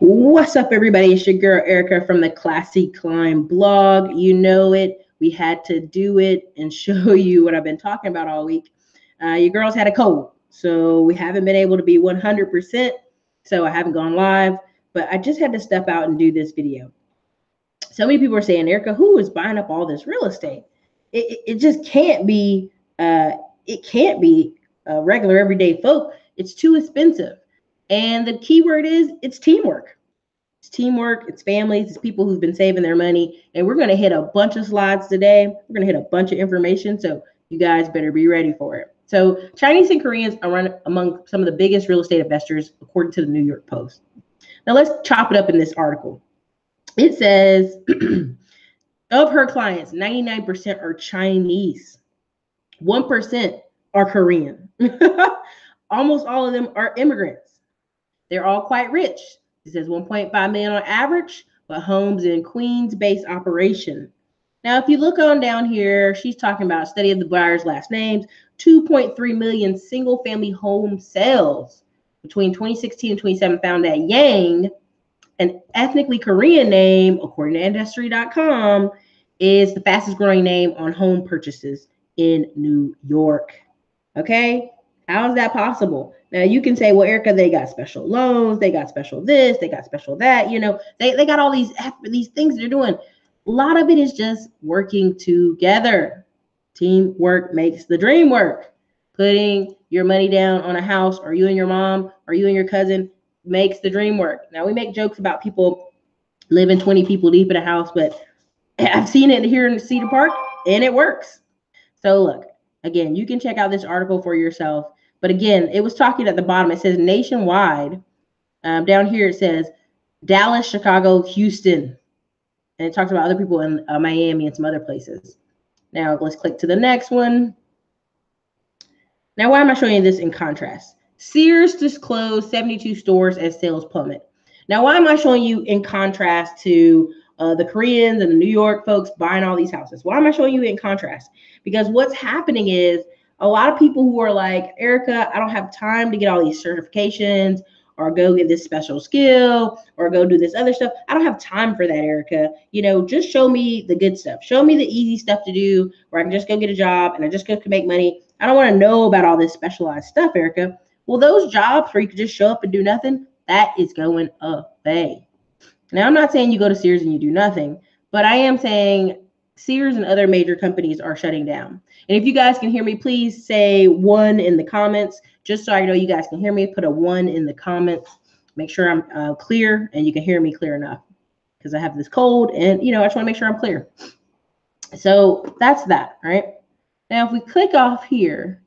What's up, everybody? It's your girl Erica from the Classy Climb blog. You know it. We had to do it and show you what I've been talking about all week. Your girls had a cold, so we haven't been able to be 100%. So I haven't gone live, but I just had to step out and do this video. So many people are saying, Erica, who is buying up all this real estate? It just can't be. It can't be regular everyday folk. It's too expensive. And the key word is it's teamwork. It's teamwork, it's families, it's people who've been saving their money. And we're going to hit a bunch of slides today. We're going to hit a bunch of information. So you guys better be ready for it. So Chinese and Koreans are among some of the biggest real estate investors, according to the New York Post. Now let's chop it up in this article. It says of her clients, 99% are Chinese. 1% are Korean. Almost all of them are immigrants. They're all quite rich. It says 1.5 million on average, but homes in Queens-based operation. Now, if you look on down here, she's talking about a study of the buyers' last names, 2.3 million single-family home sales between 2016 and 2017 found that Yang, an ethnically Korean name, according to Industry.com, is the fastest growing name on home purchases in New York. Okay? How is that possible? Now, you can say, well, Erica, they got special loans, they got special this, they got special that, you know, they got all these things they're doing. A lot of it is just working together. Teamwork makes the dream work. Putting your money down on a house, or you and your mom, or you and your cousin, makes the dream work. Now, we make jokes about people living 20 people deep in a house, but I've seen it here in Cedar Park, and it works. So look, again, you can check out this article for yourself. But again, it was talking at the bottom. It says nationwide. Down here it says Dallas, Chicago, Houston. And it talks about other people in Miami and some other places. Now let's click to the next one. Now, why am I showing you this in contrast? Sears just closed 72 stores as sales plummet. Now, why am I showing you in contrast to the Koreans and the New York folks buying all these houses? Why am I showing you in contrast? Because what's happening is a lot of people who are like, Erica, I don't have time to get all these certifications or go get this special skill or go do this other stuff. I don't have time for that, Erica. You know, just show me the good stuff. Show me the easy stuff to do where I can just go get a job and I just go to make money. I don't want to know about all this specialized stuff, Erica. Well, those jobs where you can just show up and do nothing, that is going away. Now, I'm not saying you go to Sears and you do nothing, but I am saying Sears and other major companies are shutting down. And if you guys can hear me, please say 1 in the comments, just so I know you guys can hear me. Put a 1 in the comments. Make sure I'm clear and you can hear me clear enough, because I have this cold and, you know, I just want to make sure I'm clear. So that's that, right? Now, if we click off here,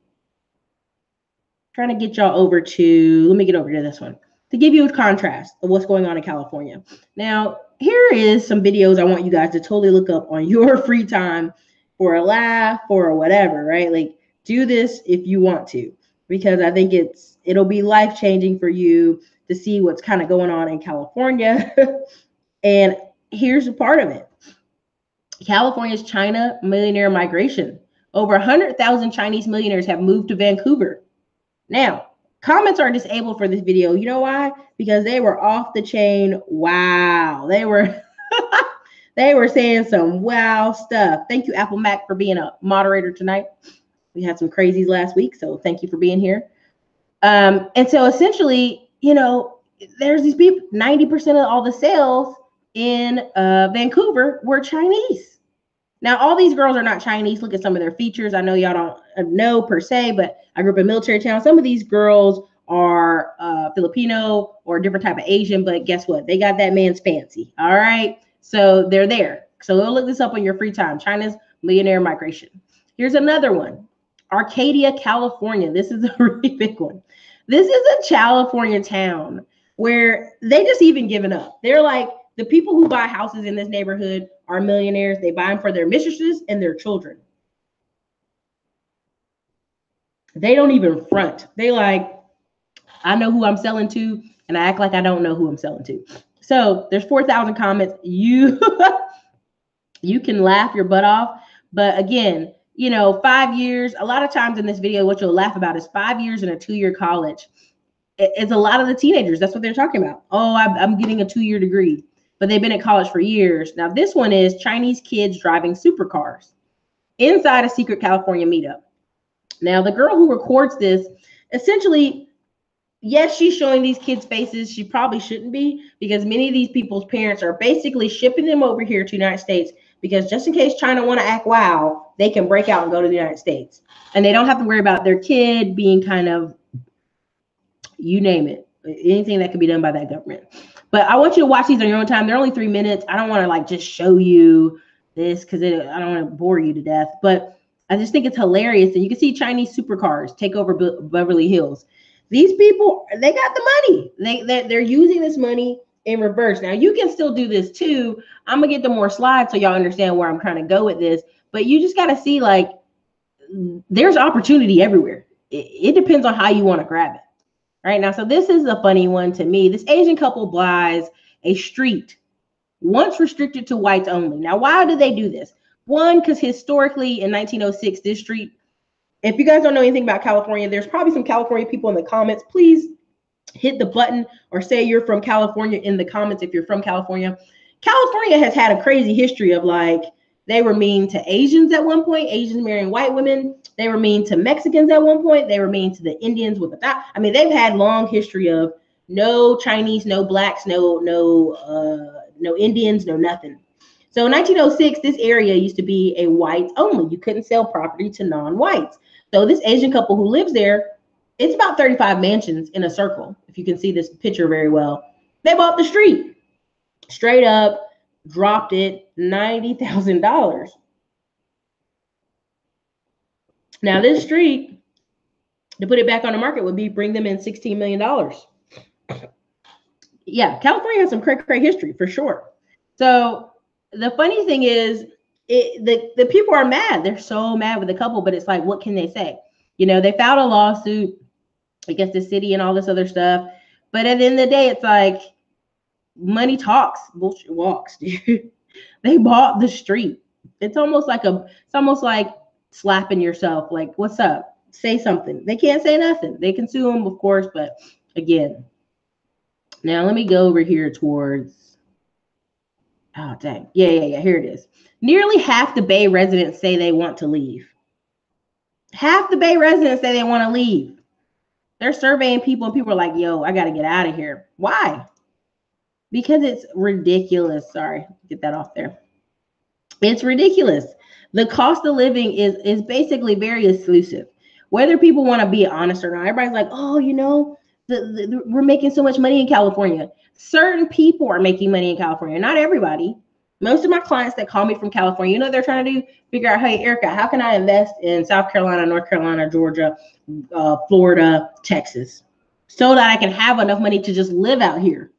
trying to get y'all over to, let me get over to this one to give you a contrast of what's going on in California. Now, here is some videos I want you guys to totally look up on your free time for a laugh or whatever, right? Like, do this if you want to, because I think it'll be life-changing for you to see what's kind of going on in California. And here's a part of it. California's China millionaire migration. Over 100,000 Chinese millionaires have moved to Vancouver. Now, comments are disabled for this video. You know why? Because they were off the chain. Wow. They were they were saying some wow stuff. Thank you, Apple Mac, for being a moderator tonight. We had some crazies last week, so thank you for being here. And so essentially, you know, there's these people, 90% of all the sales in Vancouver were Chinese. Now, all these girls are not Chinese. Look at some of their features. I know y'all don't know per se, but I grew up in military town. Some of these girls are Filipino or a different type of Asian, but guess what? They got that man's fancy. All right. So they're there. So go look this up on your free time. China's millionaire migration. Here's another one. Arcadia, California. This is a really big one. This is a California town where they just even given up. They're like, the people who buy houses in this neighborhood are millionaires. They buy them for their mistresses and their children. They don't even front. They like, I know who I'm selling to, and I act like I don't know who I'm selling to. So there's 4,000 comments. You can laugh your butt off. But again, you know, 5 years, a lot of times in this video, what you'll laugh about is 5 years in a 2-year college. it's a lot of the teenagers. That's what they're talking about. Oh, I'm getting a 2-year degree, but they've been at college for years. Now, this one is Chinese kids driving supercars inside a secret California meetup. Now, the girl who records this, essentially, yes, she's showing these kids' faces. She probably shouldn't be, because many of these people's parents are basically shipping them over here to the United States, because just in case China want to act wow, they can break out and go to the United States. And they don't have to worry about their kid being kind of, you name it, anything that could be done by that government. But I want you to watch these on your own time. They're only 3 minutes. I don't want to like just show you this because I don't want to bore you to death. But I just think it's hilarious. And you can see Chinese supercars take over Beverly Hills. These people, they got the money. They're using this money in reverse. Now, you can still do this too. I'm going to get the more slides so y'all understand where I'm trying to go with this. But you just got to see, like, there's opportunity everywhere. It depends on how you want to grab it. Right now, so this is a funny one to me. This Asian couple buys a street once restricted to whites only. Now, why do they do this? One, because historically in 1906, this street, if you guys don't know anything about California, there's probably some California people in the comments. Please hit the button or say you're from California in the comments if you're from California. California has had a crazy history of, like, they were mean to Asians at one point, Asians marrying white women. They were mean to Mexicans at one point. They were mean to the Indians with the thigh. I mean, they've had long history of no Chinese, no blacks, no Indians, no nothing. So in 1906, this area used to be a whites only. You couldn't sell property to non-whites. So this Asian couple who lives there, it's about 35 mansions in a circle. If you can see this picture very well, they bought the street straight up. Dropped it $90,000. Now, this street, to put it back on the market, would bring them in $16 million. Yeah, California has some cray history for sure. So the funny thing is, the people are mad. They're so mad with the couple, but it's like, what can they say? You know, they filed a lawsuit against the city and all this other stuff. But at the end of the day, it's like, money talks, bullshit walks, dude. They bought the street. It's almost like slapping yourself. Like, what's up? Say something. They can't say nothing. They can sue them, of course, but again. Now let me go over here towards. Oh dang. Yeah. Here it is. Nearly half the Bay residents say they want to leave. Half the Bay residents say they want to leave. They're surveying people, and people are like, "Yo, I got to get out of here." Why? Because it's ridiculous. Sorry, get that off there. It's ridiculous. The cost of living is basically very exclusive. Whether people want to be honest or not, everybody's like, oh, you know, we're making so much money in California. Certain people are making money in California, not everybody. Most of my clients that call me from California, you know what they're trying to do? Figure out, hey, Erica, how can I invest in South Carolina, North Carolina, Georgia, Florida, Texas, so that I can have enough money to just live out here.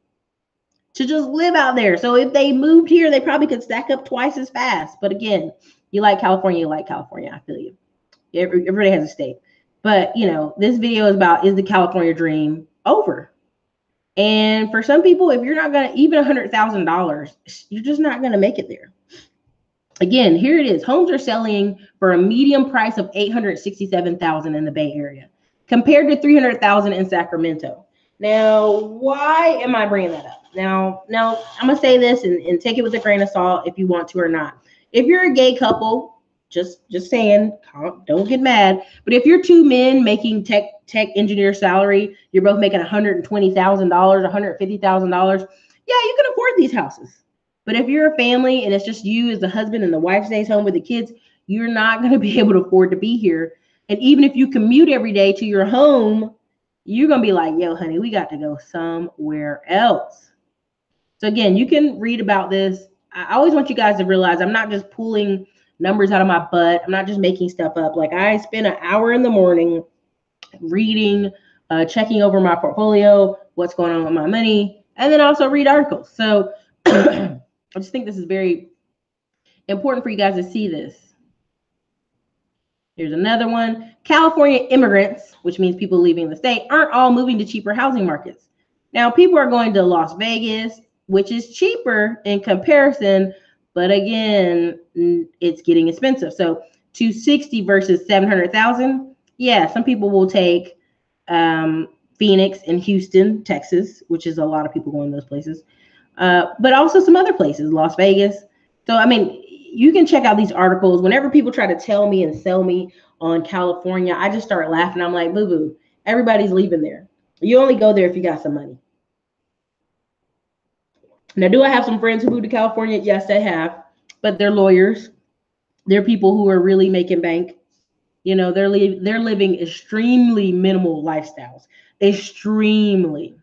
To just live out there. So if they moved here, they probably could stack up twice as fast. But again, you like California, you like California. I feel you. Everybody has a state. But, you know, this video is about, is the California dream over? And for some people, if you're not going to, even $100,000, you're just not going to make it there. Again, here it is. Homes are selling for a median price of $867,000 in the Bay Area, compared to $300,000 in Sacramento. Now, why am I bringing that up? Now, I'm going to say this and take it with a grain of salt if you want to or not. If you're a gay couple, just saying, don't get mad. But if you're two men making tech engineer salary, you're both making $120,000, $150,000. Yeah, you can afford these houses. But if you're a family and it's just you as the husband and the wife stays home with the kids, you're not going to be able to afford to be here. And even if you commute every day to your home, you're going to be like, yo, honey, we got to go somewhere else. So again, you can read about this. I always want you guys to realize I'm not just pulling numbers out of my butt. I'm not just making stuff up. Like, I spend an hour in the morning reading, checking over my portfolio, what's going on with my money, and then also read articles. So I just think this is very important for you guys to see this. Here's another one. California immigrants, which means people leaving the state, aren't all moving to cheaper housing markets. Now, people are going to Las Vegas, which is cheaper in comparison, but again, it's getting expensive. So 260 versus 700,000. Yeah, some people will take Phoenix and Houston, Texas, which is a lot of people going those places, but also some other places, Las Vegas. So, I mean, you can check out these articles. Whenever people try to tell me and sell me on California, I just start laughing. I'm like, boo boo, everybody's leaving there. You only go there if you got some money. Now, do I have some friends who moved to California? Yes, I have, but they're lawyers. They're people who are really making bank. You know, they're living extremely minimal lifestyles. Extremely.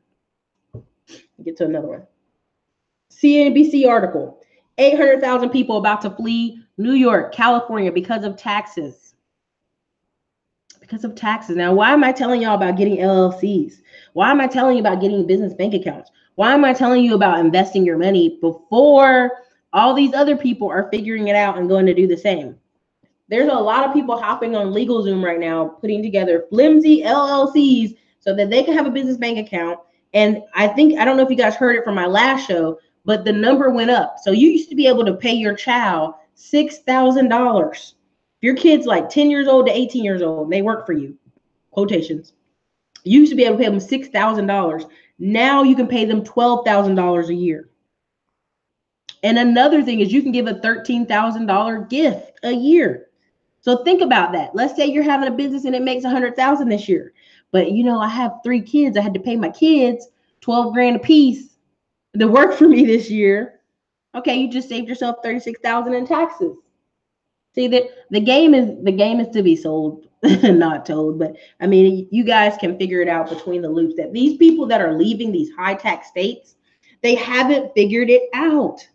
Get to another one. CNBC article. 800,000 people about to flee New York, California because of taxes. Because of taxes. Now, why am I telling y'all about getting LLCs? Why am I telling you about getting business bank accounts? Why am I telling you about investing your money before all these other people are figuring it out and going to do the same? There's a lot of people hopping on LegalZoom right now, putting together flimsy LLCs so that they can have a business bank account. And I don't know if you guys heard it from my last show, but the number went up. So you used to be able to pay your child $6,000. If your kid's like 10 years old to 18 years old, they work for you, quotations. You used to be able to pay them $6,000. Now you can pay them $12,000 a year. And another thing is you can give a $13,000 gift a year. So think about that. Let's say you're having a business and it makes $100,000 this year. But you know, I have 3 kids. I had to pay my kids 12 grand a piece to work for me this year. Okay, you just saved yourself 36,000 in taxes. See that the game is to be sold, not told. But I mean, you guys can figure it out between the loops that these people that are leaving these high tax states, they haven't figured it out.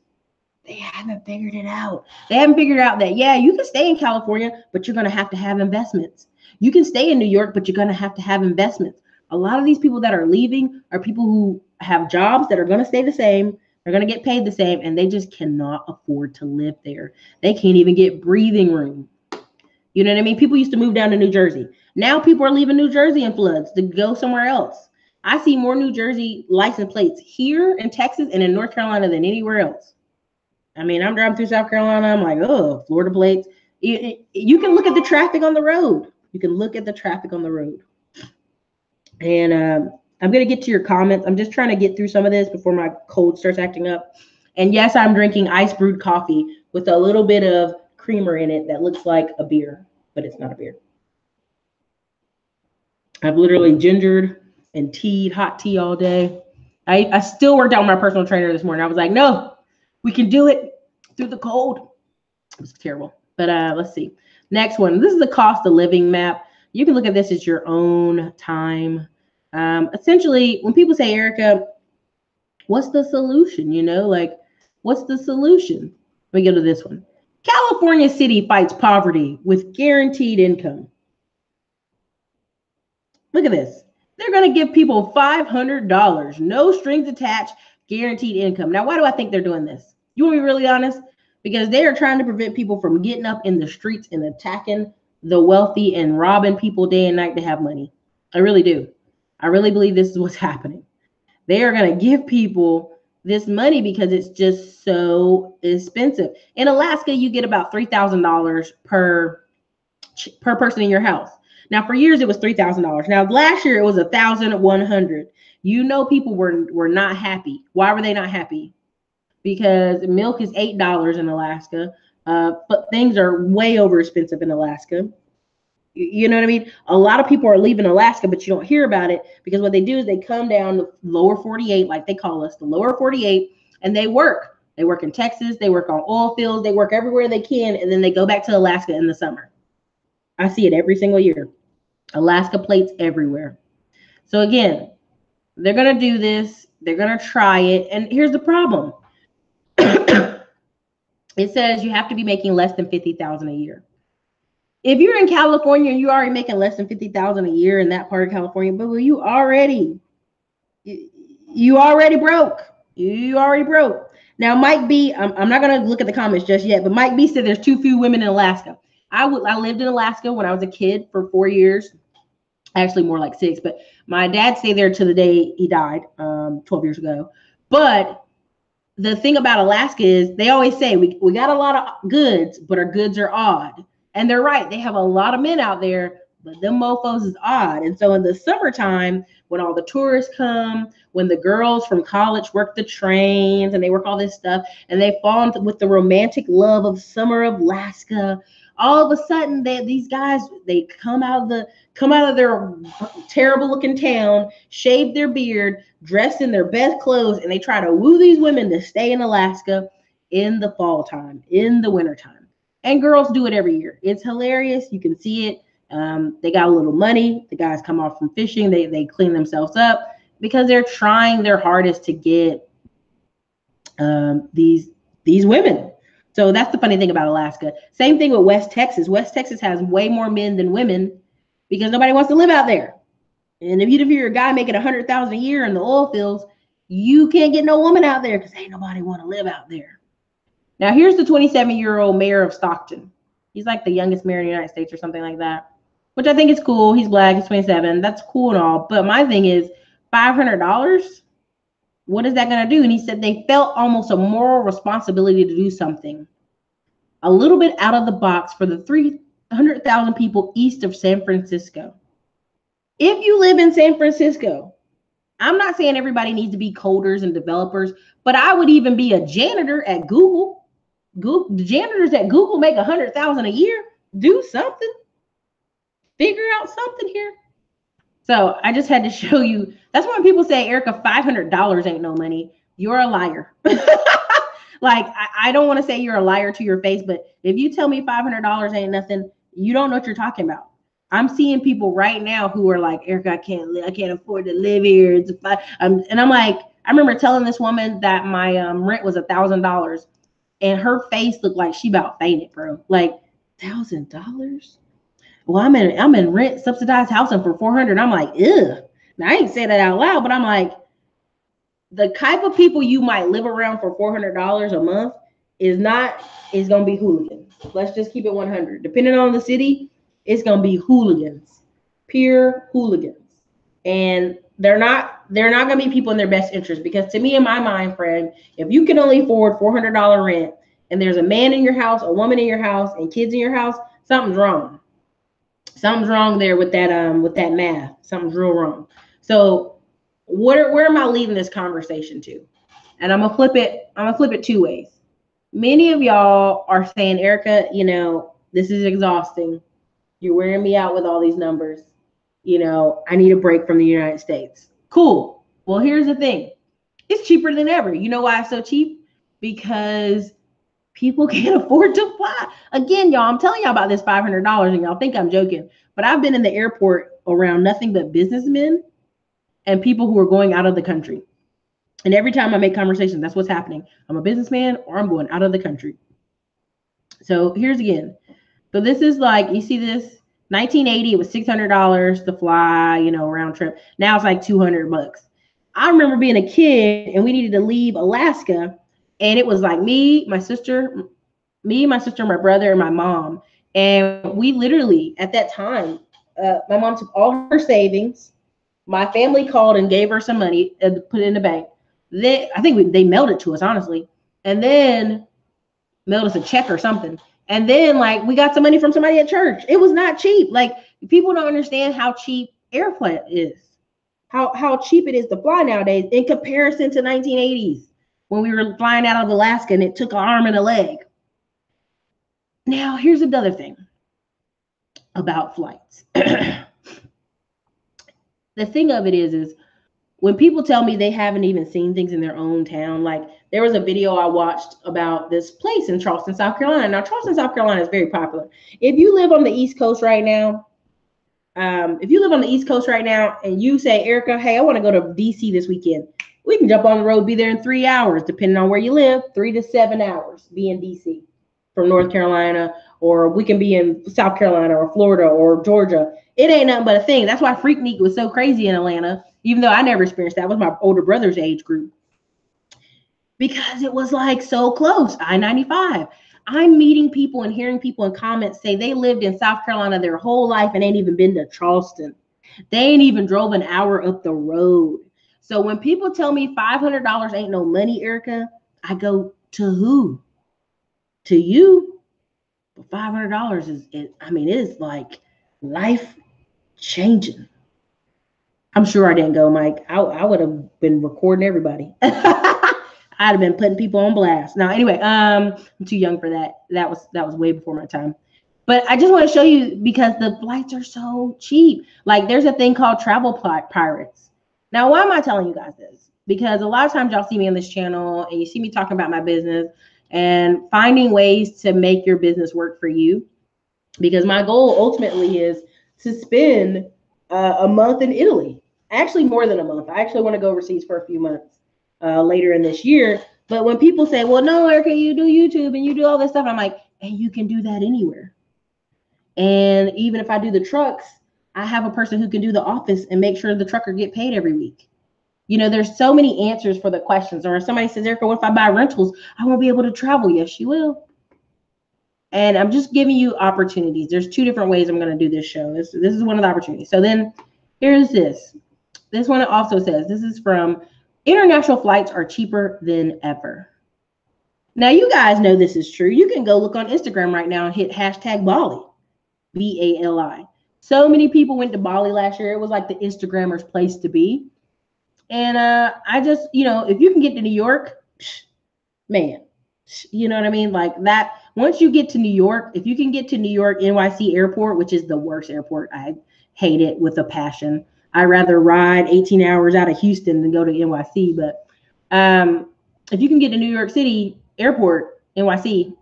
They haven't figured it out. They haven't figured out that, yeah, you can stay in California, but you're going to have investments. You can stay in New York, but you're going to have investments. A lot of these people that are leaving are people who have jobs that are going to stay the same. They're going to get paid the same, and they just cannot afford to live there. They can't even get breathing room. You know what I mean? People used to move down to New Jersey. Now people are leaving New Jersey in floods to go somewhere else. I see more New Jersey license plates here in Texas and in North Carolina than anywhere else. I mean, I'm driving through South Carolina. I'm like, oh, Florida plates. You can look at the traffic on the road. You can look at the traffic on the road. And I'm going to get to your comments. I'm just trying to get through some of this before my cold starts acting up. And yes, I'm drinking ice brewed coffee with a little bit of creamer in it that looks like a beer, but it's not a beer. I've literally gingered and tea'd hot tea all day. I still worked out with my personal trainer this morning. I was like, no, we can do it through the cold. It was terrible. But let's see. Next one. This is the cost of living map. You can look at this at your own time. Essentially, when people say, Erica, what's the solution? You know, like, what's the solution? Let me go to this one. California City fights poverty with guaranteed income. Look at this. They're going to give people $500, no strings attached, guaranteed income. Now, why do I think they're doing this? You want to be really honest? Because they are trying to prevent people from getting up in the streets and attacking the wealthy and robbing people day and night to have money. I really do. I really believe this is what's happening. They are going to give people this money because it's just so expensive. In Alaska, you get about $3,000 per person in your house. Now, for years, it was $3,000. Now, last year, it was $1,100. You know, people were not happy. Why were they not happy? Because milk is $8 in Alaska, but things are way over expensive in Alaska. You know what I mean? A lot of people are leaving Alaska, but you don't hear about it because what they do is they come down the lower 48, like they call us, the lower 48, and they work. They work in Texas. They work on oil fields. They work everywhere they can, and then they go back to Alaska in the summer. I see it every single year. Alaska plates everywhere. So again, they're going to do this. They're going to try it. And here's the problem. It says you have to be making less than $50,000 a year. If you're in California and you're already making less than $50,000 a year in that part of California, but you already broke. You already broke. Now, Mike B, I'm not going to look at the comments just yet, but Mike B said there's too few women in Alaska. I lived in Alaska when I was a kid for 4 years. Actually, more like 6. But my dad stayed there to the day he died 12 years ago. But the thing about Alaska is they always say we got a lot of goods, but our goods are odd. And they're right. They have a lot of men out there, but them mofos is odd. And so in the summertime, when all the tourists come, when the girls from college work the trains and they work all this stuff, and they fall into with the romantic love of summer of Alaska, all of a sudden these guys, they come out of their terrible looking town, shave their beard, dress in their best clothes, and they try to woo these women to stay in Alaska in the fall time, in the winter time. And girls do it every year. It's hilarious. You can see it. They got a little money. The guys come off from fishing. They clean themselves up because they're trying their hardest to get these women. So that's the funny thing about Alaska. Same thing with West Texas. West Texas has way more men than women because nobody wants to live out there. And if you're a guy making $100,000 a year in the oil fields, you can't get no woman out there because ain't nobody want to live out there. Now, here's the 27-year-old mayor of Stockton. He's like the youngest mayor in the United States or something like that, which I think is cool. He's black. He's 27. That's cool and all. But my thing is $500. What is that going to do? And he said they felt almost a moral responsibility to do something a little bit out of the box for the 300,000 people east of San Francisco. If you live in San Francisco, I'm not saying everybody needs to be coders and developers, but I would even be a janitor at Google. The janitors at Google make $100,000 a year. Do something. Figure out something here. So I just had to show you. That's when people say, Erica, $500 ain't no money. You're a liar. Like, I don't want to say you're a liar to your face, but if you tell me $500 ain't nothing, you don't know what you're talking about. I'm seeing people right now who are like, Erica, I can't afford to live here. And I'm like, I remember telling this woman that my rent was $1,000, and her face looked like she about fainted, bro. Like, $1,000? Well, I'm in rent subsidized housing for $400. I'm like, ugh. Now I ain't say that out loud, but I'm like, the type of people you might live around for $400 a month is gonna be hooligans. Let's just keep it 100. Depending on the city, it's gonna be hooligans, pure hooligans, and they're not gonna be people in their best interest. Because to me, in my mind, friend, if you can only afford $400 rent, and there's a man in your house, a woman in your house, and kids in your house, something's wrong. Something's wrong there with that math. Something's real wrong. So where am I leaving this conversation to? And I'm gonna flip it two ways. Many of y'all are saying, Erica, this is exhausting. You're wearing me out with all these numbers. I need a break from the United States. Cool. Well, here's the thing. It's cheaper than ever. You know why it's so cheap? Because people can't afford to fly. Again, y'all, I'm telling y'all about this $500 and y'all think I'm joking, but I've been in the airport around nothing but businessmen and people who are going out of the country. And every time I make conversation, that's what's happening. I'm a businessman or I'm going out of the country. So here's again. So this is like, you see this, 1980, it was $600 to fly, round trip. Now it's like $200. I remember being a kid and we needed to leave Alaska. And it was like me, my sister, my brother, and my mom. And we literally, at that time, my mom took all her savings. My family called and gave her some money and put it in the bank. I think they mailed it to us, honestly. And then mailed us a check or something. And then, we got some money from somebody at church. It was not cheap. Like, people don't understand how cheap airplane is. How cheap it is to fly nowadays in comparison to 1980s when we were flying out of Alaska and it took an arm and a leg. Now, here's another thing about flights. The thing of it is when people tell me they haven't even seen things in their own town, like there was a video I watched about this place in Charleston, South Carolina. Now, Charleston, South Carolina is very popular. If you live on the East Coast right now, and you say, Erica, hey, I want to go to DC this weekend, we can jump on the road, be there in 3 hours, depending on where you live, 3 to 7 hours, be in DC from North Carolina, or we can be in South Carolina or Florida or Georgia. It ain't nothing but a thing. That's why Freaknik was so crazy in Atlanta, even though I never experienced that. It was my older brother's age group. Because it was like so close, I-95. I'm meeting people and hearing people in comments say they lived in South Carolina their whole life and ain't even been to Charleston. They ain't even drove an hour up the road. So when people tell me $500 ain't no money, Erica, I go, to who? To you. But $500 it is like life changing. I'm sure I didn't go, Mike. I would have been recording everybody. I'd have been putting people on blast. Now, anyway, I'm too young for that. That was way before my time. But I just want to show you because the flights are so cheap. Like there's a thing called travel pirates. Now, why am I telling you guys this? Because a lot of times y'all see me on this channel and you see me talking about my business and finding ways to make your business work for you. Because my goal ultimately is to spend a month in Italy. Actually, more than a month. I actually want to go overseas for a few months later in this year. But when people say, well, no, Erica, you do YouTube and you do all this stuff, I'm like, and you can do that anywhere. And even if I do the trucks, I have a person who can do the office and make sure the trucker get paid every week. You know, there's so many answers for the questions. Or if somebody says, Erica, what if I buy rentals? I won't be able to travel. Yes, you will. And I'm just giving you opportunities. There's two different ways I'm going to do this show. This is one of the opportunities. So then here's this. This one also says, this is from international flights are cheaper than ever. Now, you guys know this is true. You can go look on Instagram right now and hit hashtag Bali. BALI. So many people went to Bali last year. It was like the Instagrammer's place to be. And I just, you know, if you can get to New York, man, you know what I mean? Like that, once you get to New York, if you can get to New York NYC airport, which is the worst airport, I hate it with a passion. I'd rather ride 18 hours out of Houston than go to NYC. But if you can get to New York City airport, NYC,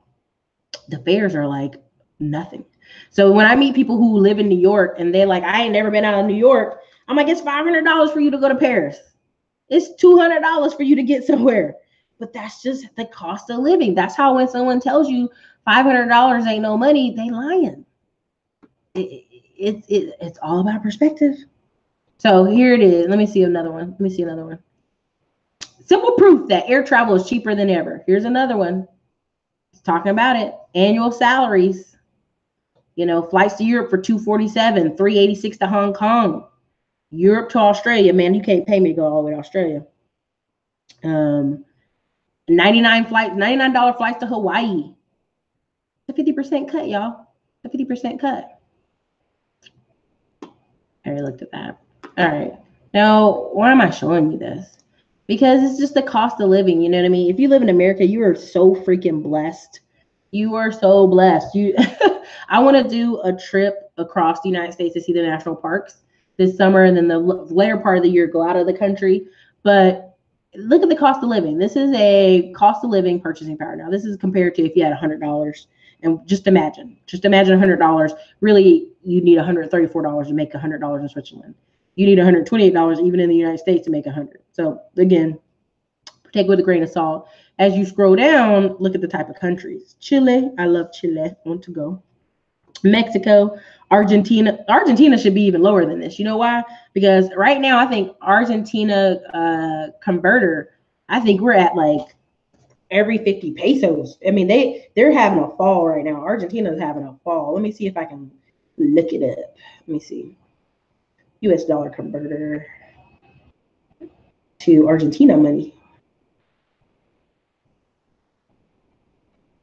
the fares are like nothing. So when I meet people who live in New York and they're like, I ain't never been out of New York, I'm like, it's $500 for you to go to Paris. It's $200 for you to get somewhere. But that's just the cost of living. That's how when someone tells you $500 ain't no money, they lying. It's all about perspective. So here it is. Let me see another one. Simple proof that air travel is cheaper than ever. Here's another one. It's talking about it. Annual salaries. You know, flights to Europe for $247, $386 to Hong Kong. Europe to Australia. Man, you can't pay me to go all the way to Australia. $99 flights to Hawaii. A 50% cut, y'all. A 50% cut. I already looked at that. All right. Now, why am I showing you this? Because it's just the cost of living. You know what I mean? If you live in America, you are so freaking blessed. You are so blessed. I want to do a trip across the United States to see the national parks this summer, and then the later part of the year go out of the country. But look at the cost of living. This is a cost of living purchasing power. Now, this is compared to if you had $100. And just imagine $100. Really, you need $134 to make $100 in Switzerland. You need $128 even in the United States to make $100. So again, take it with a grain of salt. As you scroll down, look at the type of countries. Chile, I love Chile, want to go. Mexico, Argentina. Argentina should be even lower than this. You know why? Because right now, I think Argentina converter, I think we're at like every 50 pesos. I mean, they're having a fall right now. Argentina's having a fall. Let me see if I can look it up. Let me see. US dollar converter to Argentina money.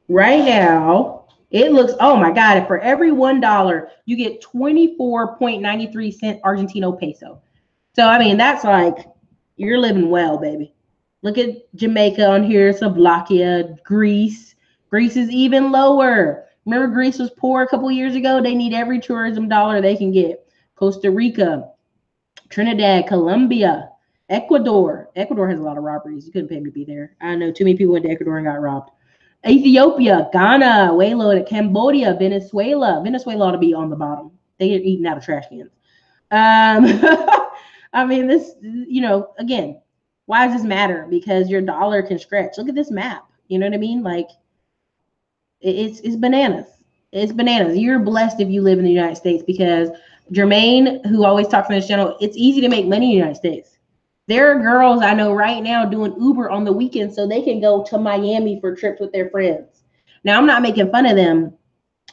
Right now, it looks, oh my God, for every $1, you get 24.93 cent Argentino peso. So, I mean, that's like, you're living well, baby. Look at Jamaica on here, Slovakia, Greece. Greece is even lower. Remember, Greece was poor a couple years ago? They need every tourism dollar they can get. Costa Rica, Trinidad, Colombia, Ecuador. Ecuador has a lot of robberies. You couldn't pay me to be there. I know too many people went to Ecuador and got robbed. Ethiopia, Ghana, way low, Cambodia, Venezuela. Venezuela ought to be on the bottom. They get eaten out of trash cans. I mean, this, you know, again, why does this matter? Because your dollar can stretch. Look at this map. You know what I mean? Like, it's bananas. It's bananas. You're blessed if you live in the United States because Jermaine, who always talks on this channel, it's easy to make money in the United States. There are girls I know right now doing Uber on the weekend so they can go to Miami for trips with their friends. Now, I'm not making fun of them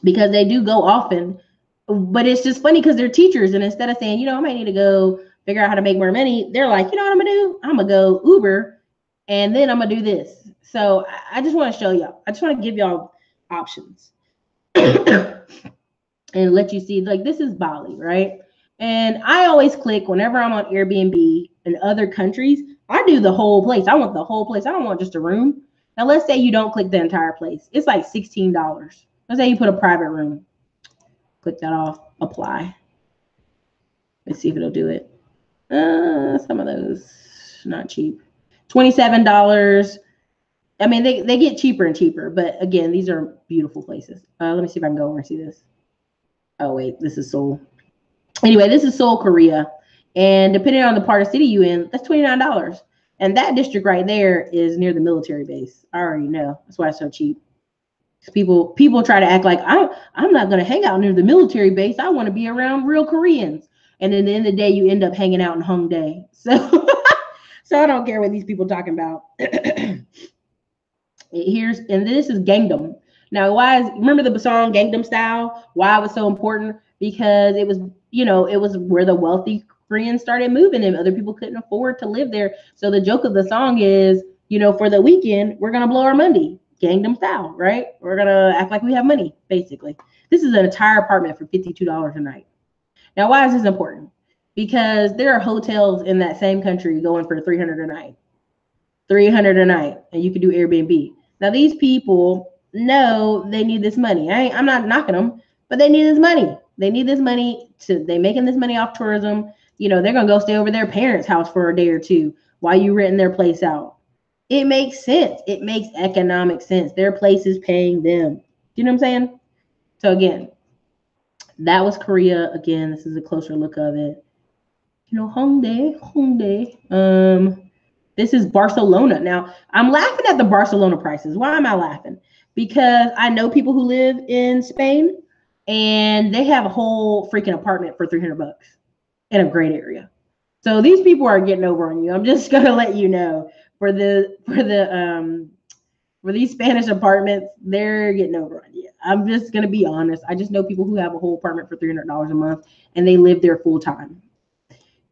because they do go often, but it's just funny because they're teachers. And instead of saying, you know, I might need to go figure out how to make more money, they're like, you know what I'm going to do? I'm going to go Uber and then I'm going to do this. So I just want to show y'all. I just want to give y'all options and let you see, like, this is Bali, right? And I always click whenever I'm on Airbnb in other countries. I do the whole place. I want the whole place. I don't want just a room. Now, let's say you don't click the entire place. It's like $16. Let's say you put a private room. Click that off. Apply. Let's see if it'll do it. Some of those not cheap. $27. I mean, they get cheaper and cheaper. But again, these are beautiful places. Let me see if I can go over and see this. Oh, wait. This is Seoul. Anyway, this is Seoul, Korea. And depending on the part of city you in, that's $29. And that district right there is near the military base. I already know. That's why it's so cheap. People try to act like I'm not going to hang out near the military base. I want to be around real Koreans. And then at the end of the day, you end up hanging out in Hongdae. So, so I don't care what these people talking about. And this is Gangnam. Now, remember the song Gangnam Style? Why it was so important? Because it was, it was where the wealthy Koreans started moving and other people couldn't afford to live there. So the joke of the song is, for the weekend, we're going to blow our money. Gangnam Style, right? We're going to act like we have money, basically. This is an entire apartment for $52 a night. Now, why is this important? Because there are hotels in that same country going for $300 a night. $300 a night, and you can do Airbnb. Now, these people know they need this money. I'm not knocking them, but they need this money. They need this money they making this money off tourism. They're going to go stay over their parents' house for a day or two while you renting their place out. It makes sense. It makes economic sense. Their place is paying them. You know what I'm saying? So again, that was Korea. Again, this is a closer look of it. Hongdae. This is Barcelona. Now, I'm laughing at the Barcelona prices. Why am I laughing? Because I know people who live in Spain, and they have a whole freaking apartment for $300 in a great area. So these people are getting over on you. I'm just gonna let you know for these Spanish apartments, they're getting over on you. I'm just gonna be honest. I just know people who have a whole apartment for $300 a month, and they live there full time,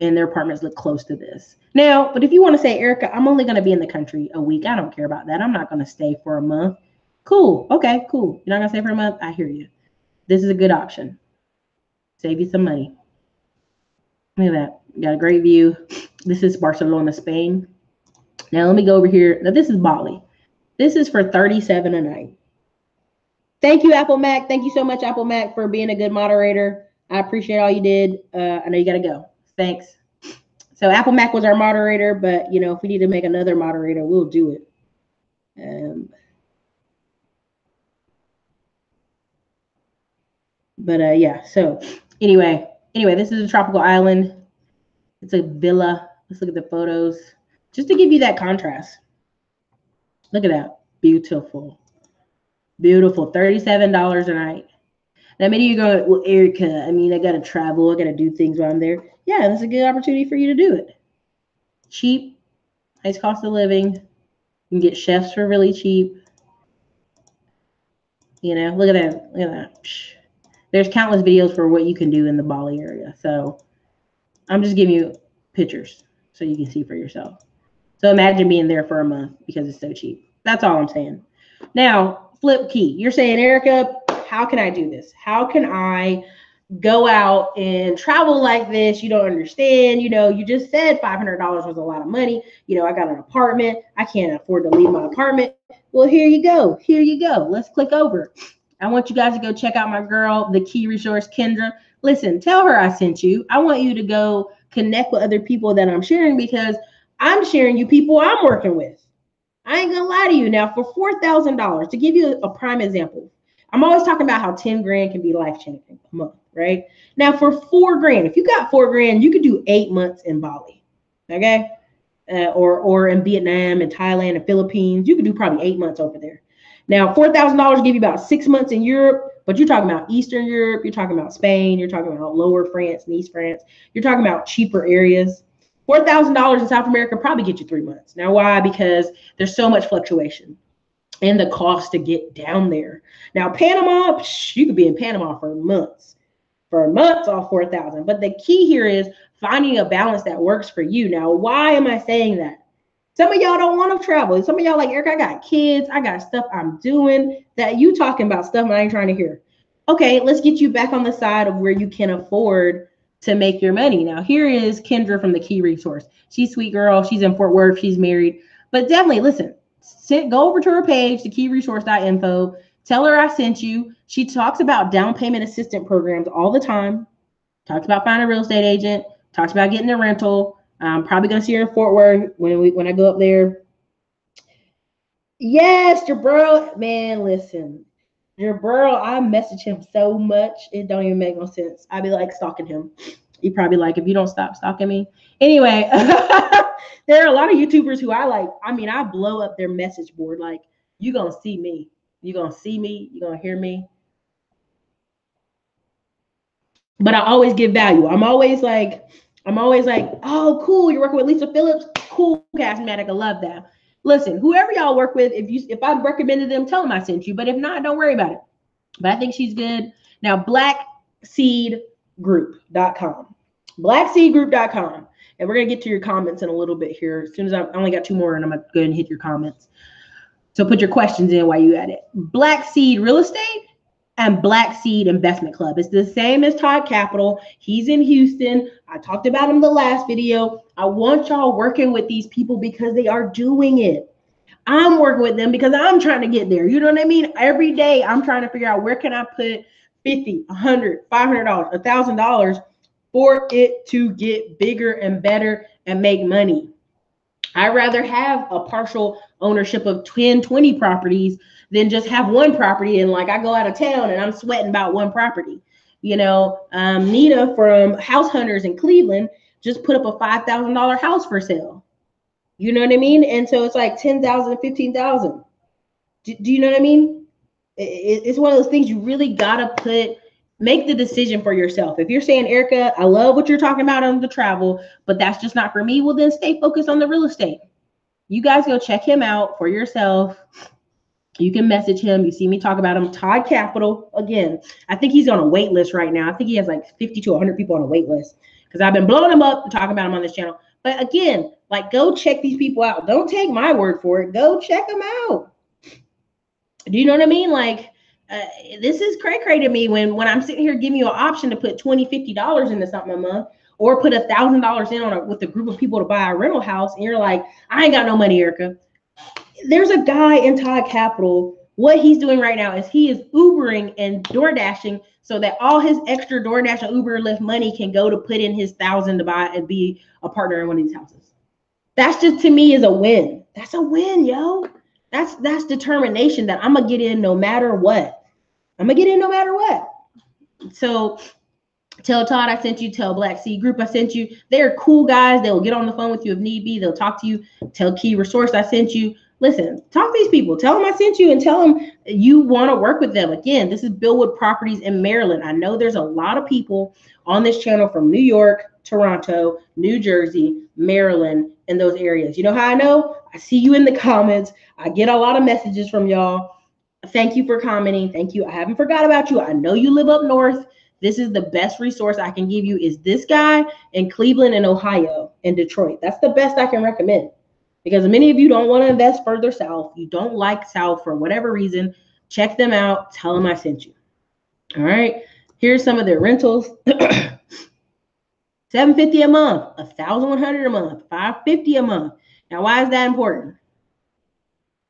and their apartments look close to this. Now, but if you want to say, Erica, I'm only gonna be in the country a week. I don't care about that. I'm not gonna stay for a month. Cool. Okay. Cool. You're not gonna stay for a month. I hear you. This is a good option. Save you some money. Look at that. You got a great view. This is Barcelona, Spain. Now let me go over here. Now this is Bali. This is for $37 a night. Thank you, Apple Mac. Thank you so much, Apple Mac, for being a good moderator. I appreciate all you did. I know you got to go. Thanks. So Apple Mac was our moderator, but if we need to make another moderator, we'll do it. Yeah, so anyway, this is a tropical island. It's a villa. Let's look at the photos just to give you that contrast. Look at that. Beautiful. Beautiful. $37 a night. Now, many of you are going, well, Erica, I got to travel. I got to do things while I'm there. Yeah, that's a good opportunity for you to do it. Cheap, nice cost of living. You can get chefs for really cheap. Look at that. Look at that. There's countless videos for what you can do in the Bali area. So I'm just giving you pictures so you can see for yourself. So imagine being there for a month because it's so cheap. That's all I'm saying. Now, flip key. You're saying, Erica, how can I do this? How can I go out and travel like this? You don't understand. You just said $500 was a lot of money. I got an apartment. I can't afford to leave my apartment. Well, here you go. Here you go. Let's click over. I want you guys to go check out my girl, the key resource, Kendra. Listen, tell her I sent you. I want you to go connect with other people that I'm sharing because I'm sharing you people I'm working with. I ain't gonna lie to you. Now, for $4,000, to give you a prime example, I'm always talking about how 10 grand can be life-changing a month, right? Now, for $4,000, if you got $4,000, you could do 8 months in Bali, okay? Or in Vietnam and Thailand and Philippines. You could do probably 8 months over there. Now, $4,000 give you about 6 months in Europe, but you're talking about Eastern Europe, you're talking about Spain, you're talking about Lower France and East France, you're talking about cheaper areas. $4,000 in South America probably get you 3 months. Now, why? Because there's so much fluctuation and the cost to get down there. Now, Panama, you could be in Panama for months. For months off $4,000. But the key here is finding a balance that works for you. Now, why am I saying that? Some of y'all don't want to travel. Some of y'all like, Erica, I got kids. I got stuff I'm doing that you talking about stuff I ain't trying to hear. Okay, let's get you back on the side of where you can afford to make your money. Now, here is Kendra from the Key Resource. She's a sweet girl. She's in Fort Worth. She's married. But definitely, listen, go over to her page, thekeyresource.info. Tell her I sent you. She talks about down payment assistance programs all the time. Talks about finding a real estate agent. Talks about getting a rental. I'm probably going to see her in Fort Worth when I go up there. Yes, your bro. Man, listen. Your bro, I message him so much, it don't even make no sense. I be like stalking him. He probably like, if you don't stop stalking me. Anyway, there are a lot of YouTubers who I like. I mean, I blow up their message board. Like, you gonna see me. You gonna see me. You gonna hear me. But I always give value. I'm always like, oh, cool. You're working with Lisa Phillips. Cool, Cashmatic. I love that. Listen, whoever y'all work with, if I recommended them, tell them I sent you. But if not, don't worry about it. But I think she's good. Now, blackseedgroup.com. Blackseedgroup.com. And we're going to get to your comments in a little bit here. As soon as I only got 2 more, and I'm going to go ahead and hit your comments. So put your questions in while you at it. Black Seed Real Estate and Black Seed Investment Club. It's the same as Todd Capital. He's in Houston. I talked about him the last video. I want y'all working with these people because they are doing it. I'm working with them because I'm trying to get there. You know what I mean? Every day I'm trying to figure out where can I put $50, $100, $500, $1,000 for it to get bigger and better and make money. I'd rather have a partial ownership of 10, 20 properties than just have one property and like I go out of town and I'm sweating about one property. You know, Nina from House Hunters in Cleveland just put up a $5,000 house for sale. You know what I mean? And so it's like 10,000, 15,000. Do you know what I mean? It's one of those things you really gotta make the decision for yourself. If you're saying, Erica, I love what you're talking about on the travel, but that's just not for me, well then stay focused on the real estate. You guys go check him out for yourself. You can message him. You see me talk about him. Todd Capital, again, I think he's on a wait list right now. I think he has like 50 to 100 people on a wait list because I've been blowing him up and talking about him on this channel. But again, like, go check these people out. Don't take my word for it. Go check them out. Do you know what I mean? Like, this is cray-cray to me when I'm sitting here giving you an option to put $20, $50 into something a month or put $1,000 in with a group of people to buy a rental house. And you're like, I ain't got no money, Erica. There's a guy in Todd Capital. What he's doing right now is he is Ubering and DoorDashing so that all his extra DoorDash and Uber Lyft money can go to put in his $1,000 to buy and be a partner in one of these houses. That's just, to me, is a win. That's a win, yo. That's determination that I'm gonna get in no matter what. I'm gonna get in no matter what. So tell Todd I sent you. Tell Black Seed Group I sent you. They're cool guys. They'll get on the phone with you if need be. They'll talk to you. Tell Key Resource I sent you. Listen, talk to these people. Tell them I sent you and tell them you want to work with them. Again, this is Billwood Properties in Maryland. I know there's a lot of people on this channel from New York, Toronto, New Jersey, Maryland, and those areas. You know how I know? I see you in the comments. I get a lot of messages from y'all. Thank you for commenting. Thank you. I haven't forgot about you. I know you live up north. This is the best resource I can give you is this guy in Cleveland and Ohio and Detroit. That's the best I can recommend. Because many of you don't want to invest further south. You don't like south for whatever reason. Check them out. Tell them I sent you. All right. Here's some of their rentals. $750 a month, $1,100 a month, $550 a month. Now, why is that important?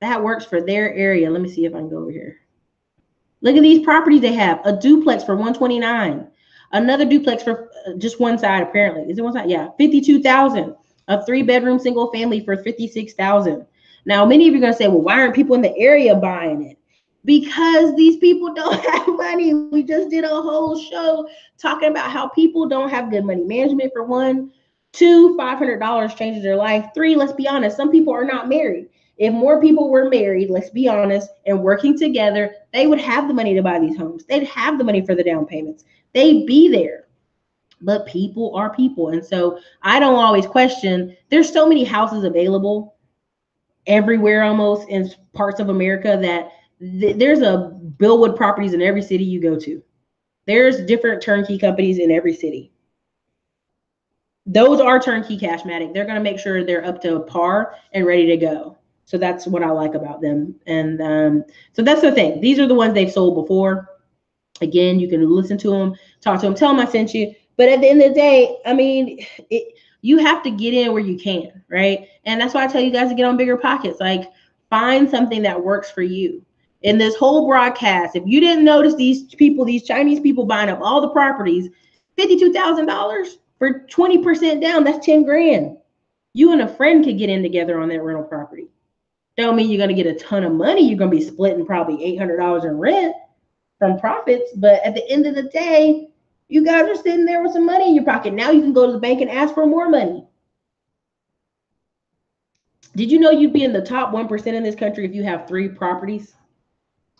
That works for their area. Let me see if I can go over here. Look at these properties they have. A duplex for $129. Another duplex for just one side, apparently. Is it one side? Yeah, $52,000. A 3-bedroom single family for $56,000. Now, many of you are going to say, well, why aren't people in the area buying it? Because these people don't have money. We just did a whole show talking about how people don't have good money management, for one. 2, $500 changes their life. 3, let's be honest, some people are not married. If more people were married, let's be honest, and working together, they would have the money to buy these homes. They'd have the money for the down payments. They'd be there. But people are people. And so I don't always question. There's so many houses available everywhere almost in parts of America that there's a Billwood Properties in every city you go to. There's different turnkey companies in every city. Those are turnkey Cashmatic. They're going to make sure they're up to par and ready to go. So that's what I like about them. And so that's the thing. These are the ones they've sold before. Again, you can listen to them, talk to them, tell them I sent you. But at the end of the day, I mean, you have to get in where you can, right? And that's why I tell you guys to get on Bigger Pockets. Like, find something that works for you. In this whole broadcast, if you didn't notice these people, these Chinese people buying up all the properties, $52,000 for 20% down, that's 10 grand. You and a friend could get in together on that rental property. Don't mean you're going to get a ton of money. You're going to be splitting probably $800 in rent from profits. But at the end of the day, you guys are sitting there with some money in your pocket. Now you can go to the bank and ask for more money. Did you know you'd be in the top 1% in this country if you have 3 properties?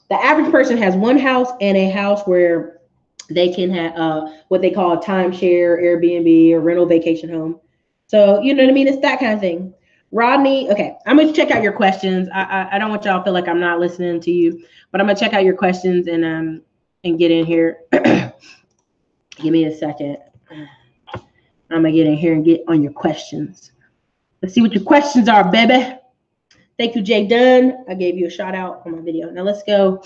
The average person has 1 house and a house where they can have what they call a timeshare, Airbnb, or rental vacation home. So, you know what I mean? It's that kind of thing. Rodney, okay, I'm going to check out your questions. I don't want y'all to feel like I'm not listening to you, but I'm going to check out your questions and get in here. Give me a second. I'm going to get in here and get on your questions. Let's see what your questions are, baby. Thank you, Jay Dunn. I gave you a shout out on my video. Now let's go.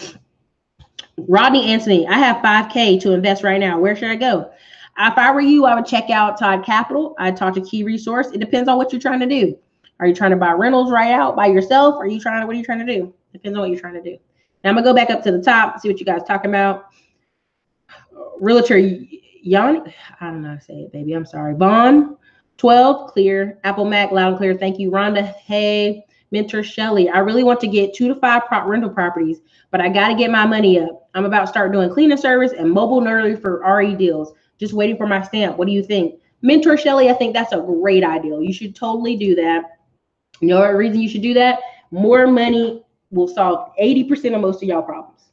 Rodney Anthony, I have $5K to invest right now. Where should I go? If I were you, I would check out Todd Capital. I'd talk to Key Resource. It depends on what you're trying to do. Are you trying to buy rentals right out by yourself? What are you trying to do? Depends on what you're trying to do. Now I'm gonna go back up to the top, see what you guys talking about. Realtor Yanni, I don't know how to say it, baby. I'm sorry. Vaughn, 12, clear. Apple Mac, loud and clear. Thank you. Rhonda, hey. Mentor Shelly, I really want to get 2 to 5 rental properties, but I got to get my money up. I'm about to start doing cleaning service and mobile nursery for RE deals. Just waiting for my stamp. What do you think? Mentor Shelly, I think that's a great idea. You should totally do that. You know what reason you should do that? More money will solve 80% of most of y'all problems.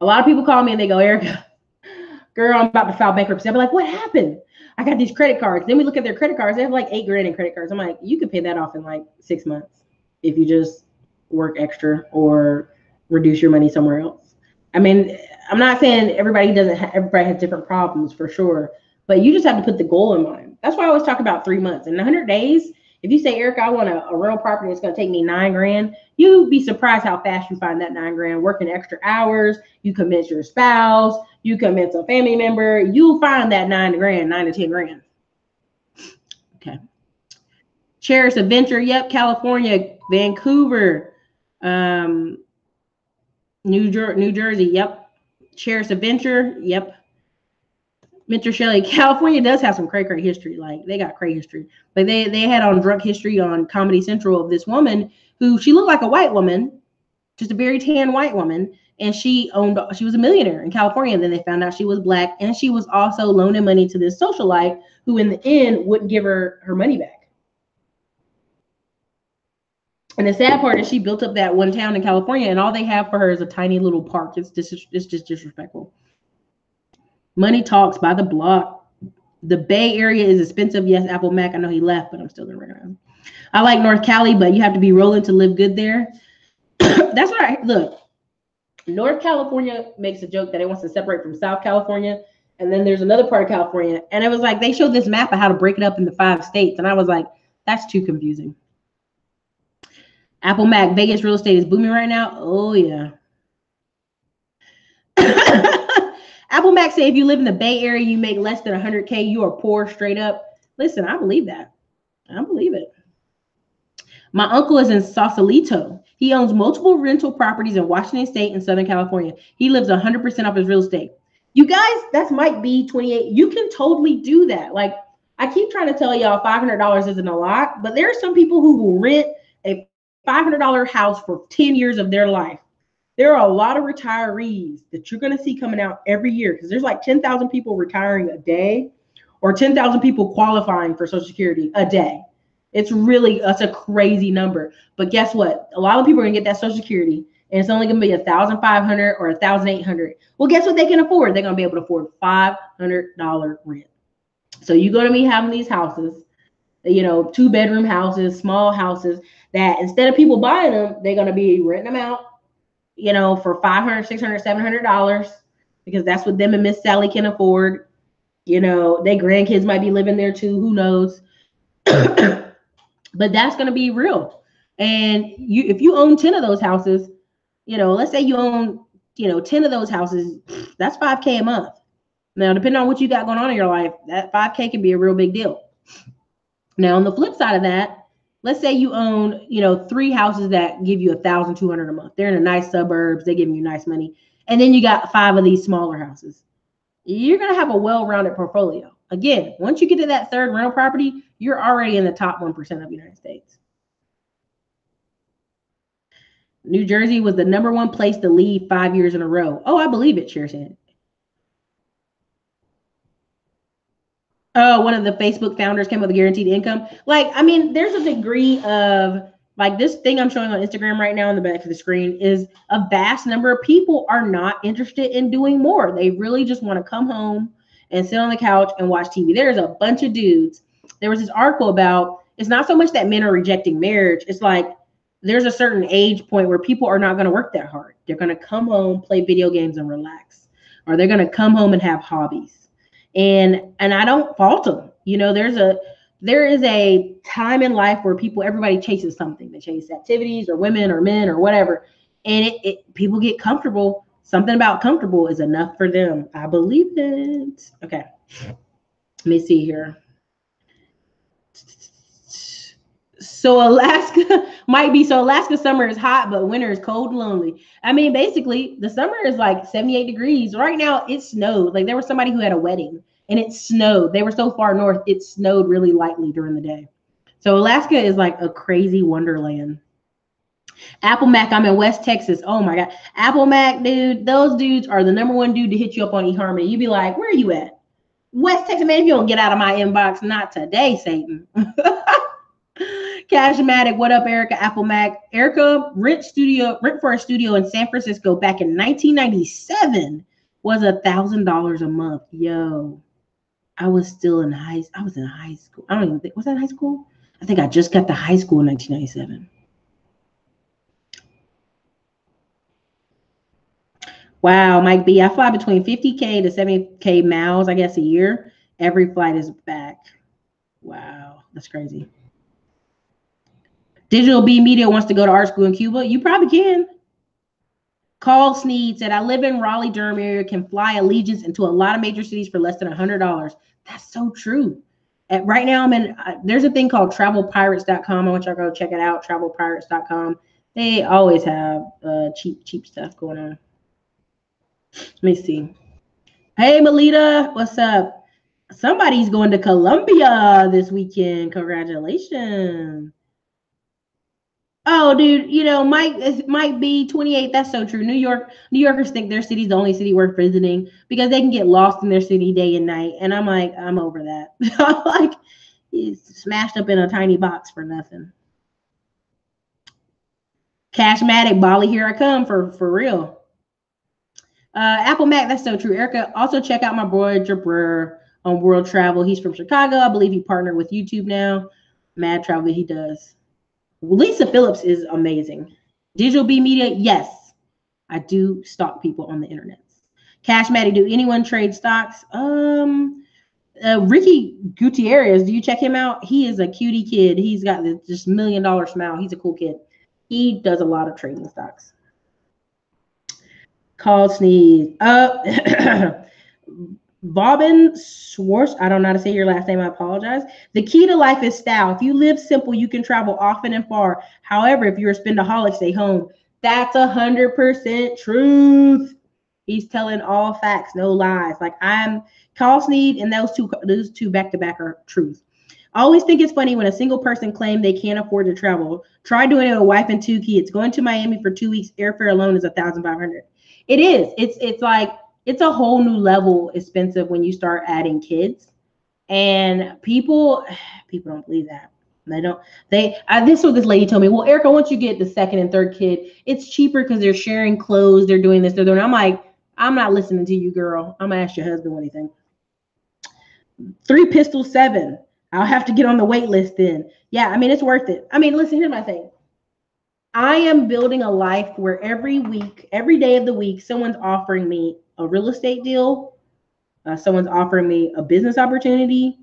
A lot of people call me and they go, Erica, girl, I'm about to file bankruptcy. I'll be like, what happened? I got these credit cards. Then we look at their credit cards. They have like 8 grand in credit cards. I'm like, you could pay that off in like 6 months if you just work extra or reduce your money somewhere else. I mean, I'm not saying everybody has different problems for sure, but you just have to put the goal in mind. That's why I always talk about 3 months. In 100 days, if you say, Erica, I want a rental property that's going to take me 9 grand, you'd be surprised how fast you find that 9 grand. Working extra hours, you convince your spouse, you convince a family member, you'll find that 9 to 10 grand. Okay. Cherish Adventure, yep, California, Vancouver, New Jersey, yep. Cherish Adventure, yep. Mentor Shelley, California does have some cray history. Like, they got cray history. But they had on drunk history on Comedy Central of this woman who, she looked like a white woman, just a very tan white woman, and she was a millionaire in California. And then they found out she was black, and she was also loaning money to this socialite who in the end wouldn't give her money back. And the sad part is she built up that one town in California, and all they have for her is a tiny little park. It's just disrespectful. Money talks by the block. The Bay Area is expensive. Yes, Apple Mac. I know he left, but I'm still gonna recognize him. I like North Cali, but you have to be rolling to live good there. That's right. Look, North California makes a joke that it wants to separate from South California, and then there's another part of California, and it was like they showed this map of how to break it up into 5 states, and I was like, that's too confusing. Apple Mac, Vegas real estate is booming right now. Oh, yeah. Apple Mac say if you live in the Bay Area, you make less than 100K, you are poor straight up. Listen, I believe that. I believe it. My uncle is in Sausalito. He owns multiple rental properties in Washington State and Southern California. He lives 100% off his real estate. You guys, that's Mike B 28. You can totally do that. Like, I keep trying to tell y'all $500 isn't a lot, but there are some people who will rent a $500 house for 10 years of their life. There are a lot of retirees that you're going to see coming out every year because there's like 10,000 people retiring a day or 10,000 people qualifying for Social Security a day. That's a crazy number. But guess what? A lot of people are going to get that Social Security and it's only going to be $1,500 or $1,800. Well, guess what they can afford? They're going to be able to afford $500 rent. So you're going to be having these houses, 2-bedroom houses, small houses that instead of people buying them, they're going to be renting them out, for $500, $600, $700 because that's what them and Miss Sally can afford. Their grandkids might be living there too. Who knows? But that's going to be real. And if you own 10 of those houses, let's say you own, 10 of those houses, that's $5K a month. Now, depending on what you got going on in your life, that 5K can be a real big deal. Now, on the flip side of that, let's say you own, 3 houses that give you $1,200 a month. They're in a nice suburbs. They're giving you nice money. And then you got 5 of these smaller houses. You're going to have a well-rounded portfolio. Again, once you get to that third rental property, you're already in the top 1% of the United States. New Jersey was the #1 place to leave 5 years in a row. Oh, I believe it, Cher said. Oh, one of the Facebook founders came up with guaranteed income. Like, I mean, there's a degree of, like, this thing I'm showing on Instagram right now in the back of the screen is a vast number of people are not interested in doing more. They really just want to come home and sit on the couch and watch TV. There's a bunch of dudes. There was this article about, it's not so much that men are rejecting marriage. It's like, there's a certain age point where people are not going to work that hard. They're going to come home, play video games and relax, or they're going to come home and have hobbies. And I don't fault them. There is a time in life where everybody chases something. They chase activities or women or men or whatever. And people get comfortable. Something about comfortable is enough for them. I believe it. Okay. Let me see here. So Alaska summer is hot, but winter is cold and lonely. I mean, basically, the summer is like 78 degrees. Right now, it snowed. Like, there was somebody who had a wedding, and it snowed. They were so far north, it snowed really lightly during the day. So Alaska is like a crazy wonderland. Apple Mac, I'm in West Texas. Oh, my God. Apple Mac, dude, those dudes are the #1 dude to hit you up on eHarmony. You'd be like, where are you at? West Texas, man, if you don't get out of my inbox, not today, Satan. Cashmatic, what up, Erica? Apple Mac. Erica, rent for a studio in San Francisco back in 1997 was $1,000 a month. Yo, I was in high school. I don't even think, was that in high school? I think I just got to high school in 1997. Wow, Mike B, I fly between 50K to 70K miles, I guess, a year. Every flight is back. Wow, that's crazy. Digital B Media wants to go to art school in Cuba. You probably can. Carl Sneed said, I live in Raleigh-Durham area, can fly Allegiance into a lot of major cities for less than $100. That's so true. Right now, there's a thing called travelpirates.com. I want y'all to go check it out, travelpirates.com. They always have cheap stuff going on. Let me see. Hey, Melita, what's up? Somebody's going to Colombia this weekend. Congratulations. Oh, dude, Mike B, 28. That's so true. New Yorkers think their city's the only city worth visiting because they can get lost in their city day and night. And I'm like, I'm over that. I'm like, he's smashed up in a tiny box for nothing. Cashmatic, Bali, here I come for real. Apple Mac, that's so true. Erica, also check out my boy Jabrer on World Travel. He's from Chicago. I believe he partnered with YouTube now. Mad travel that he does. Lisa Phillips is amazing. Digital B Media, yes. I do stalk people on the internet. Cashmatic, do anyone trade stocks? Ricky Gutierrez, do you check him out? He is a cutie kid. He's got this just $1 million smile. He's a cool kid. He does a lot of trading stocks. Call Sneeze. Bobbin Schwartz, I don't know how to say your last name. I apologize. The key to life is style. If you live simple, you can travel often and far. However, if you're a spendaholic, stay home. That's 100% truth. He's telling all facts, no lies. Like, I'm Call Sneed, and those two back to back are truth. I always think it's funny when a single person claims they can't afford to travel. Try doing it with a wife and 2 kids. Going to Miami for 2 weeks, airfare alone is $1,500. It is. It's like, it's a whole new level expensive when you start adding kids, and people don't believe that. They don't. This is what this lady told me. Well, Erica, once you get the second and third kid, it's cheaper because they're sharing clothes. They're doing this. They're doing. I'm like, I'm not listening to you, girl. I'm gonna ask your husband what he thinks. 3 Pistols 7. I'll have to get on the wait list then. Yeah, I mean, it's worth it. I mean, listen, here's my thing. I am building a life where every week, every day of the week, someone's offering me a real estate deal. Someone's offering me a business opportunity,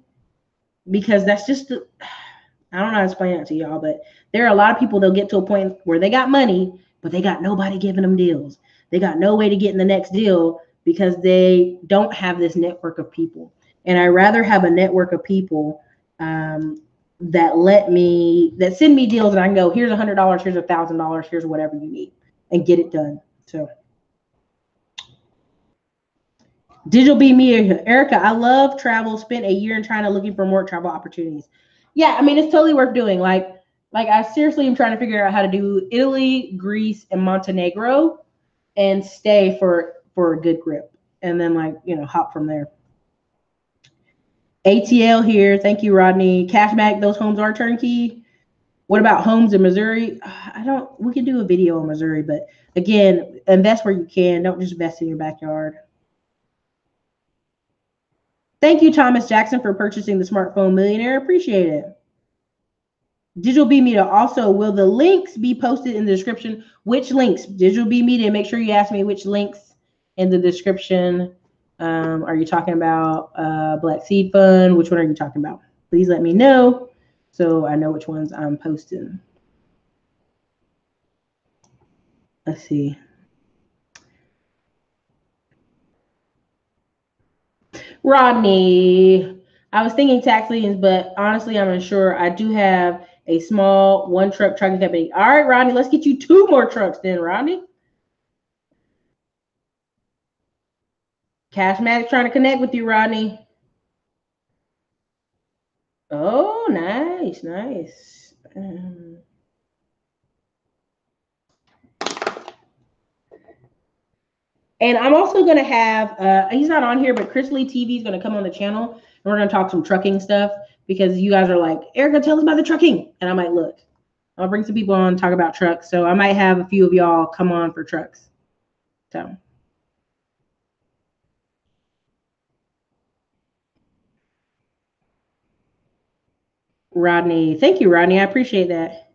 because that's just, I don't know how to explain that to y'all, but there are a lot of people, they'll get to a point where they got money, but they got nobody giving them deals. They got no way to get in the next deal because they don't have this network of people. And I rather have a network of people that send me deals and I can go, here's $100, here's $1,000, here's whatever you need, and get it done. So Digital B Media, Erica, I love travel. Spent a year in China looking for more travel opportunities. Yeah, I mean, it's totally worth doing. Like I seriously am trying to figure out how to do Italy, Greece, and Montenegro, and stay for a good grip, and then hop from there. ATL here. Thank you, Rodney. Cashback, those homes are turnkey. What about homes in Missouri? We can do a video on Missouri, but again, invest where you can. Don't just invest in your backyard. Thank you, Thomas Jackson, for purchasing the smartphone millionaire. Appreciate it. Digital B Media. Also, will the links be posted in the description? Which links? Digital B Media. Make sure you ask me which links in the description. Are you talking about Black Seed Fund? Which one are you talking about? Please let me know so I know which ones I'm posting. Let's see. Rodney, I was thinking tax liens, but honestly, I'm unsure. I do have a small one-truck trucking company. All right, Rodney, let's get you 2 more trucks then, Rodney. Cashmatic trying to connect with you, Rodney. Oh, nice, nice. And I'm also going to have, he's not on here, but Chris Lee TV is going to come on the channel. And we're going to talk some trucking stuff because you guys are like, Erica, tell us about the trucking. And I'm like, look, I'll bring some people on, talk about trucks. So I might have a few of y'all come on for trucks. So. Rodney, thank you, Rodney. I appreciate that.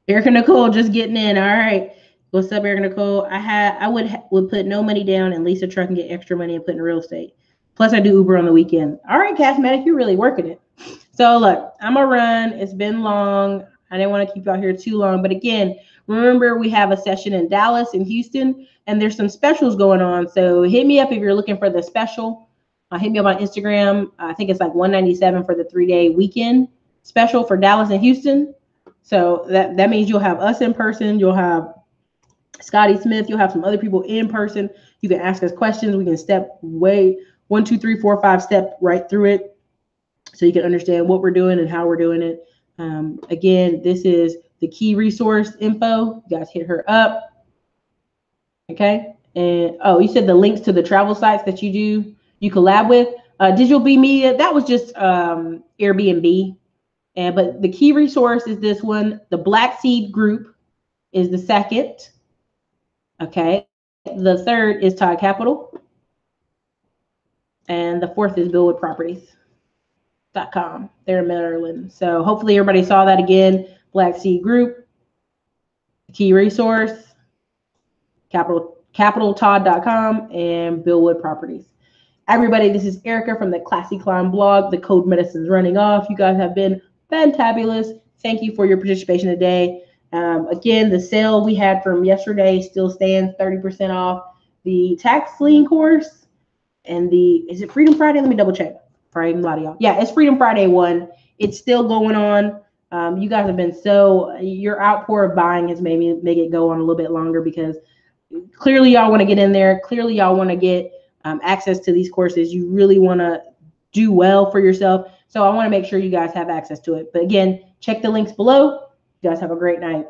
Erica Nicole just getting in. All right. What's up, Erica Nicole? I would put no money down and lease a truck and get extra money and put in real estate. Plus, I do Uber on the weekend. All right, Cashmatic, you're really working it. So look, I'm gonna run. It's been long. I didn't want to keep y'all here too long, but again, remember we have a session in Dallas and Houston, and there's some specials going on. So hit me up if you're looking for the special. Hit me up on Instagram. I think it's like $197 for the 3-day weekend special for Dallas and Houston. So that means you'll have us in person. You'll have Scotty Smith. You'll have some other people in person. You can ask us questions. We can step 1, 2, 3, 4, 5 step right through it, so you can understand what we're doing and how we're doing it. Again, this is the key resource info. You guys hit her up. Okay. And you said the links to the travel sites that you collab with. Digital B Media, that was just Airbnb. But the key resource is this one. The Black Seed Group is the second. Okay. The third is Todd Capital. And the fourth is BillwoodProperties.com. They're in Maryland. So hopefully everybody saw that again. Black Seed Group, key resource, capitaltodd.com, and Billwood Properties. Everybody, this is Erica from the Classy Climb blog. The code medicine's running off. You guys have been fantabulous. Thank you for your participation today. Again, the sale we had from yesterday still stands, 30% off. The tax lien course and is it Freedom Friday? Let me double check. Probably a lot of y'all. Yeah, it's Freedom Friday 1. It's still going on. You guys have been your outpour of buying has made me make it go on a little bit longer because clearly y'all want to get in there. Clearly y'all want to get access to these courses. You really want to do well for yourself. So I want to make sure you guys have access to it. But again, check the links below. You guys have a great night.